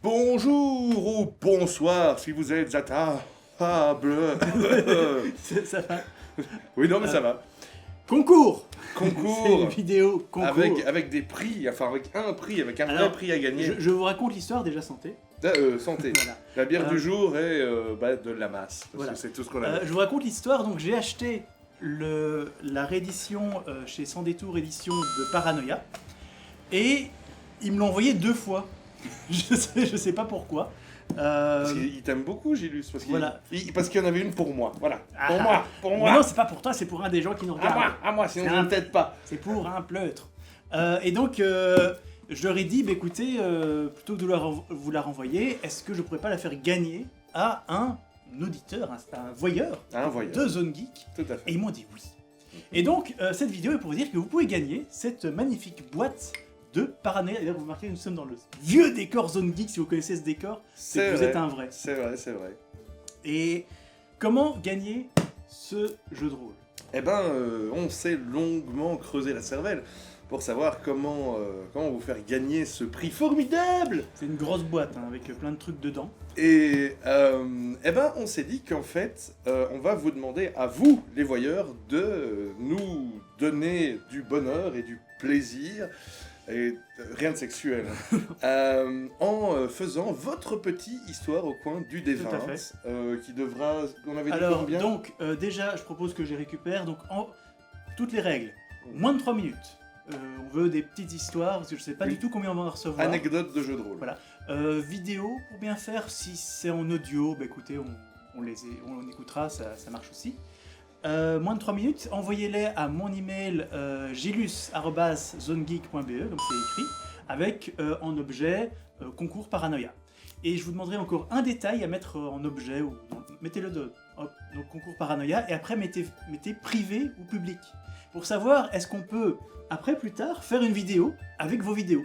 Bonjour ou bonsoir si vous êtes à table. Ça va. Oui, non, mais ça va. Concours. Concours. C'est une vidéo concours. Avec des prix, enfin avec un prix, avec un vrai Alors, prix à gagner. Je vous raconte l'histoire déjà santé. Santé. Voilà. La bière du jour est de la masse. Parce Voilà. que c'est tout ce qu'on a. Je vous raconte l'histoire. Donc j'ai acheté la réédition chez Sans Détour édition de Paranoia et ils me l'ont envoyé 2 fois. je sais pas pourquoi. Parce qu'il t'aime beaucoup, Gilus. Voilà. Parce qu'il y en avait une pour moi. Voilà. Pour Mais moi. non, c'est pas pour toi, c'est pour un des gens qui nous regardent. À moi, sinon C'est je un- ne t'aide pas. C'est pour un pleutre. Et donc, je leur ai dit, bah, écoutez, plutôt que de vous la renvoyer, est-ce que je pourrais pas la faire gagner à un auditeur, un voyeur Un voyage. de Zone Geek? Tout à Et fait. ils m'ont dit oui. Et donc, cette vidéo est pour vous dire que vous pouvez gagner cette magnifique boîte de Paranoia. D'ailleurs, vous remarquez, nous sommes dans le vieux décor Zone Geek. Si vous connaissez ce décor, c'est que vous êtes un vrai. C'est vrai, c'est vrai. Et comment gagner ce jeu de rôle? Eh ben, on s'est longuement creusé la cervelle pour savoir comment vous faire gagner ce prix formidable. C'est une grosse boîte hein, avec plein de trucs dedans. Et eh ben, on s'est dit qu'en fait, on va vous demander à vous, les voyeurs, de nous donner du bonheur et du plaisir. Et rien de sexuel. En faisant votre petite histoire au coin du Tout à D20, fait. qui devra... On avait dit Alors, combien donc, déjà, je propose que j'y récupère. Donc, toutes les règles. Moins de 3 minutes. On veut des petites histoires, parce que je sais pas Oui. du tout combien on va en recevoir. Anecdote de jeu de rôle. Voilà. Vidéo, pour bien faire, si c'est en audio, bah écoutez, on écoutera, ça marche aussi. Moins de 3 minutes, envoyez-les à mon email gilus@zonegeek.be, comme c'est écrit, avec en objet concours Paranoia. Et je vous demanderai encore un détail à mettre en objet, ou mettez-le donc concours Paranoia, et après mettez privé ou public. Pour savoir, est-ce qu'on peut, après plus tard, faire une vidéo avec vos vidéos.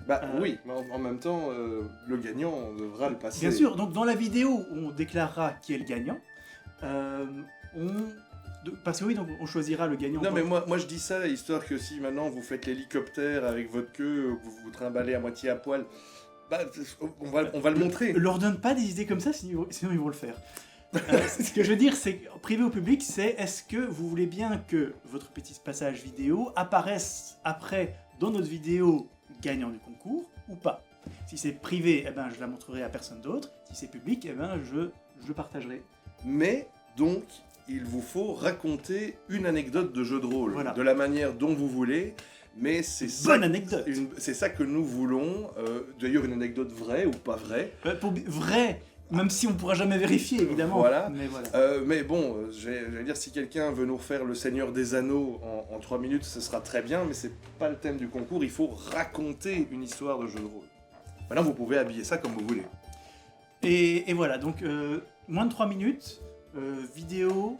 Bah oui, mais en même temps, le gagnant devra le passer. Bien sûr, donc dans la vidéo où on déclarera qui est le gagnant, parce que oui, donc on choisira le gagnant. Non mais moi je dis ça histoire que si maintenant vous faites l'hélicoptère avec votre queue, que vous vous trimballez à moitié à poil, bah on va le montrer. Leur donne pas des idées comme ça, sinon ils vont le faire. Ce que je veux dire, c'est privé ou public, c'est est-ce que vous voulez bien que votre petit passage vidéo apparaisse après dans notre vidéo gagnant du concours ou pas? Si c'est privé, eh ben, je la montrerai à personne d'autre. Si c'est public, eh ben, je le partagerai. Mais donc il vous faut raconter une anecdote de jeu de rôle, Voilà. de la manière dont vous voulez. Mais c'est ça, Bonne anecdote. c'est ça que nous voulons. D'ailleurs une anecdote vraie ou pas vraie. Vrai, même si on pourra jamais vérifier évidemment. Voilà. Mais voilà. Mais bon, je vais dire, si quelqu'un veut nous refaire le Seigneur des Anneaux en 3 minutes, ce sera très bien, mais c'est pas le thème du concours, il faut raconter une histoire de jeu de rôle. Maintenant, vous pouvez habiller ça comme vous voulez. Et voilà, donc moins de 3 minutes, vidéo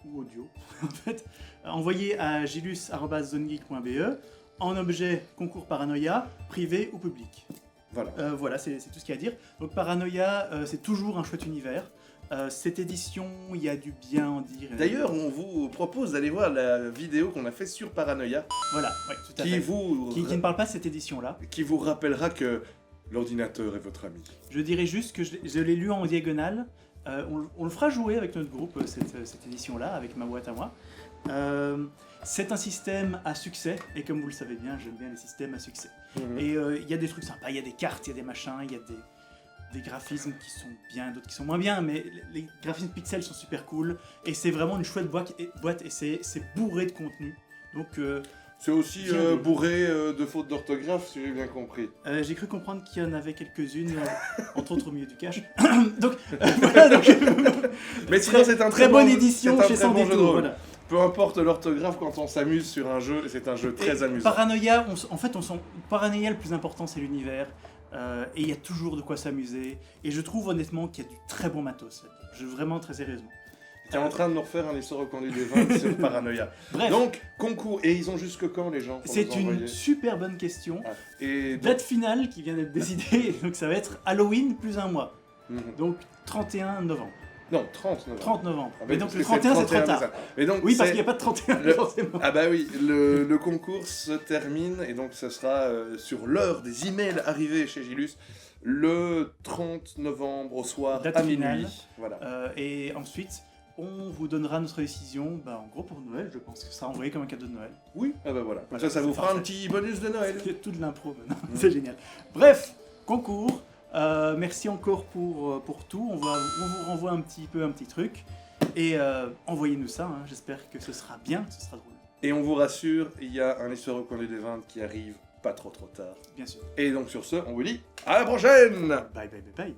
ou audio, en fait, envoyé à gilus@zonegeek.be en objet concours Paranoia, privé ou public. Voilà. Voilà, c'est tout ce qu'il y a à dire. Donc Paranoia, c'est toujours un chouette univers. Cette édition, il y a du bien à en dire. D'ailleurs, on vous propose d'aller voir la vidéo qu'on a fait sur Paranoia, Voilà, ouais, tout à qui fait. vous, Qui ne parle pas de cette édition-là. qui vous rappellera que l'ordinateur est votre ami. Je dirais juste que je l'ai lu en diagonale. On le fera jouer avec notre groupe, cette édition-là, avec ma boîte à moi. C'est un système à succès, et comme vous le savez bien, j'aime bien les systèmes à succès. Et il y a des trucs sympas, il y a des cartes, il y a des machins, il y a des graphismes qui sont bien, d'autres qui sont moins bien, mais les graphismes pixels sont super cool, et c'est vraiment une chouette boîte et c'est bourré de contenu. Donc C'est aussi Bien vu. bourré de fautes d'orthographe, si j'ai bien compris. j'ai cru comprendre qu'il y en avait quelques-unes, entre autres au milieu du cache. Donc voilà, donc, Mais sinon, c'est un très bon bonne édition c'est un chez très Sans bon jeu de Détour. rôle. Voilà. Peu importe l'orthographe, quand on s'amuse sur un jeu, c'est un jeu très Et amusant. Paranoia, Paranoia, le plus important, c'est l'univers. Et il y a toujours de quoi s'amuser. Et je trouve honnêtement qu'il y a du très bon matos là-dedans. Vraiment très sérieusement. Tu es en train de nous refaire un histoire au conduit des vins sur Paranoia. Bref, Donc, concours. Et ils ont jusque quand, les gens pour c'est nous une envoyer super bonne question. Ah. Et donc, Date finale qui vient d'être décidée. Donc ça va être Halloween plus un mois. mhm. Donc 31 novembre. Non, 30 novembre. 30 novembre. Ah, Mais donc parce le que c'est 31 c'est trop 31 tard. décembre. Mais donc, Oui, parce c'est- qu'il n'y a pas de 31 le- forcément. Ah bah oui, le concours se termine et donc ce sera sur l'heure des emails arrivés chez Gilus. le 30 novembre au soir Date à finale. minuit. Voilà. Et ensuite, on vous donnera notre décision, en gros pour Noël, je pense que ça sera envoyé comme un cadeau de Noël. Oui, ah bah voilà. Voilà, Ça vous c'est fera un parfait. petit bonus de Noël. C'est tout de l'impro maintenant, c'est génial. Bref, concours. Merci encore pour tout. On vous renvoie un petit truc. Et envoyez-nous ça, hein. J'espère que ce sera bien, que ce sera drôle. Et on vous rassure, il y a un histoire au coin du D20 qui arrive pas trop tard. Bien sûr. Et donc sur ce, on vous dit à la prochaine. Bye bye bye bye.